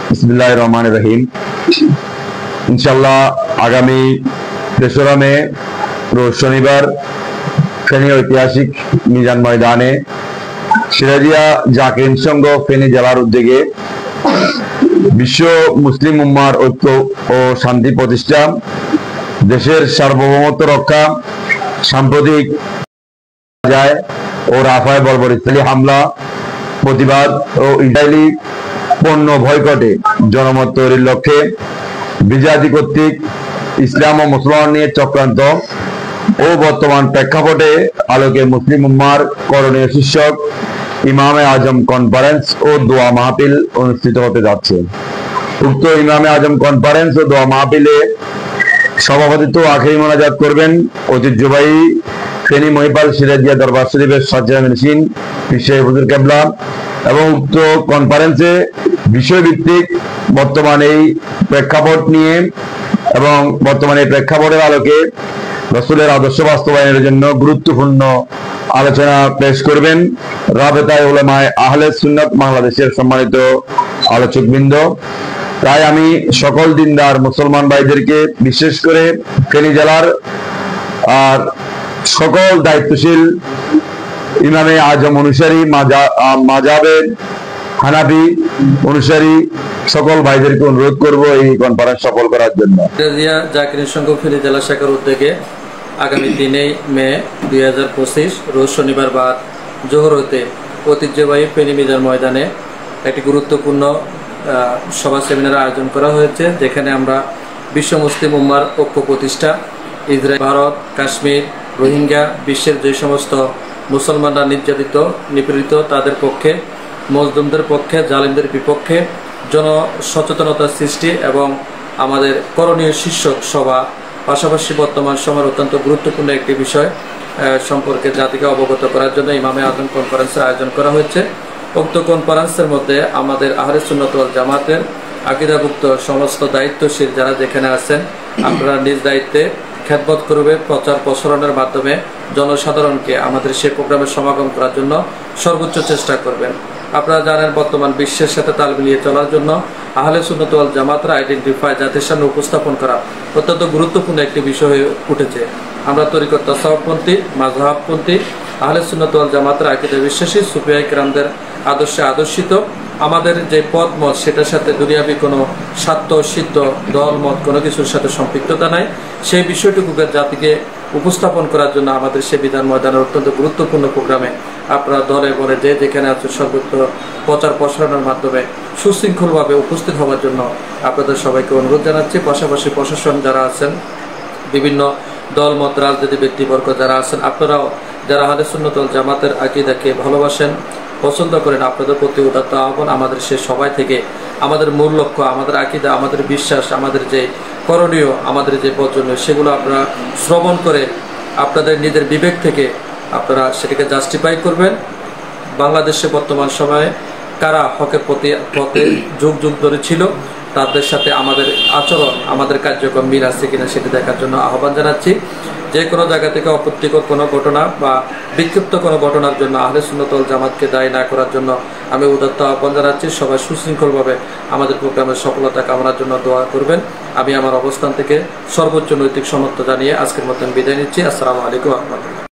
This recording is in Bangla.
বিসমিল্লাহির রহমানির রহিম। ইনশাআল্লাহ আগামী 3রা মে রোজ শনিবার ফেনী ঐতিহাসিক মিজান ময়দানে সিরাজিয়া জাকির সংঘ ফেনী জেলার উদ্যোগে বিশ্ব মুসলিম উম্মার ঐক্য ও শান্তি প্রতিষ্ঠা, দেশের সার্বভৌমত্ব রক্ষা, সাম্প্রতিক যায় ও রাফায় বর্বর ইসরায়েলি হামলা প্রতিবাদ ও ইসরায়েলি পণ্য বয়কটে জনমত তৈরির লক্ষ্যে বিজাতি কর্তৃক ইসলাম ও মুসলমান নিয়ে চক্রান্ত ও বর্তমান প্রেক্ষাপটে আলোকে মুসলিম উম্মার করণীয় শীর্ষক ইমামে আজম কনফারেন্স ও দোয়া মাহফিল অনুষ্ঠিত হতে যাচ্ছে। উক্ত ইমামে আজম কনফারেন্স ও দোয়া মাহফিলে সভাপতিত্ব আখেরি মোনাজাত করবেন ঐতিহ্যবাহী ফেনী মহিপাল সিরাজিয়া দরবার শরীফের সজ্জামিন পীর হুজুর কেবলা এবং উক্ত কনফারেন্সে বিষয়ভিত্তিক বর্তমান এই প্রেক্ষাপট নিয়ে এবং বর্তমানে প্রেক্ষাপটের আলোকে রাসূলের আদর্শ বাস্তবায়নের জন্য গুরুত্বপূর্ণ আলোচনা পেশ করবেন রাবেতায়ে উলামায়ে আহলে সুন্নাত বাংলাদেশের সম্মানিত আলোচকবৃন্দ। তাই আমি সকল দিনদার মুসলমান ভাইদেরকে, বিশেষ করে ফেনী জেলার আর সকল দায়িত্বশীল ইমামে আজম অনুসারী, মাযহাবের হানাফি অনুসারী সকল ভাইদেরকে অনুরোধ করব এই কনফারেন্স সফল করার জন্য। সিরাজিয়া জাকির সংঘ ফেনী জেলা শাখার উদ্যোগে আগামী 3 মে 2025 রোজ শনিবার বাদ জোহর হতে ঐতিহ্যবাহী ফেনী মিজান ময়দানে একটি গুরুত্বপূর্ণ সভা সেমিনার আয়োজন করা হয়েছে, যেখানে আমরা বিশ্ব মুসলিম উম্মার ঐক্য প্রতিষ্ঠা, ইসরায়েল, ভারত, কাশ্মীর, রোহিঙ্গা, বিশ্বের যে সমস্ত মুসলমানরা নির্যাতিত নিপীড়িত তাদের পক্ষে, মজলুমদের পক্ষে, জালিমদের বিপক্ষে জনসচেতনতা সৃষ্টি এবং আমাদের করণীয় শীর্ষক সভা, পাশাপাশি বর্তমান সময়ের অত্যন্ত গুরুত্বপূর্ণ একটি বিষয় সম্পর্কে জাতিকে অবগত করার জন্য ইমামে আজম কনফারেন্সের আয়োজন করা হয়েছে। উক্ত কনফারেন্সের মধ্যে আমাদের আহলে সুন্নাত ওয়াল জামাতের আকীদাভুক্ত সমস্ত দায়িত্বশীল যারা যেখানে আছেন, আপনারা নিজ দায়িত্বে খেদমত করবে, প্রচার প্রসারণের মাধ্যমে জনসাধারণকে আমাদের সেই প্রোগ্রামে সমাগম করার জন্য সর্বোচ্চ চেষ্টা করবেন। আপনারা জানেন বর্তমান বিশ্বের সাথে তাল মিলিয়ে চলার জন্য আহলে সুন্নাত ওয়াল জামাতের আইডেন্টিফাই জাতির সামনে উপস্থাপন করা অত্যন্ত গুরুত্বপূর্ণ একটি বিষয় হয়ে উঠেছে। আমরা তরিকত তাসাউফপন্থী, মাযহাবপন্থী, আহলে সুন্নাত ওয়াল জামাতের আকীদা বিশ্বাসী সুফিয়া কিরামদের আদর্শে আদর্শিত আমাদের যে পথ মত সেটার সাথে দুনিয়াবি কোনো স্বার্থ সিদ্ধ দল মত কোনো কিছুর সাথে সম্পৃক্ততা নাই। সেই বিষয়টুকুকে জাতিকে উপস্থাপন করার জন্য আমাদের সে বিধান ময়দানের অত্যন্ত গুরুত্বপূর্ণ প্রোগ্রামে আপনারা দলে বলে যে যেখানে আছে সর্বোচ্চ প্রচার প্রসারণের মাধ্যমে সুশৃঙ্খলভাবে উপস্থিত হওয়ার জন্য আপনাদের সবাইকে অনুরোধ জানাচ্ছি। পাশাপাশি প্রশাসন যারা আছেন, বিভিন্ন দল মত রাজনীতি ব্যক্তিবর্গ যারা আছেন, আপনারাও যারা আহলে সুন্নাত ওয়াল জামাতের আকীদাকে ভালোবাসেন, পছন্দ করেন, আপনাদের প্রতি উদাত্ত আহ্বান আমাদের সে সবাই থেকে আমাদের মূল লক্ষ্য, আমাদের আকীদা, আমাদের বিশ্বাস, আমাদের যে করণীয়, আমাদের যে বর্জনীয় সেগুলো আপনারা শ্রবণ করে আপনাদের নিজের বিবেক থেকে আপনারা সেটাকে জাস্টিফাই করবেন। বাংলাদেশে বর্তমান সময়ে কারা হকের পথে যুগ যুগ ধরে ছিল, তাদের সাথে আমাদের আচরণ, আমাদের কার্যক্রম মিল আছে কিনা সেটি দেখার জন্য আহ্বান জানাচ্ছি। যে কোনো জায়গা থেকে অপ্রীতিকর কোনো ঘটনা বা বিক্ষিপ্ত কোনো ঘটনার জন্য আহলে সুন্নাত ওয়াল জামাতকে দায়ী না করার জন্য আমি উদাত্ত আহ্বান জানাচ্ছি। সবাই সুশৃঙ্খলভাবে আমাদের প্রোগ্রামের সফলতা কামনার জন্য দোয়া করবেন। আমি আমার অবস্থান থেকে সর্বোচ্চ নৈতিক সমর্থন জানিয়ে আজকের মতন বিদায় নিচ্ছি। আসসালামু আলাইকুম ওয়া রাহমাতুল্লাহ।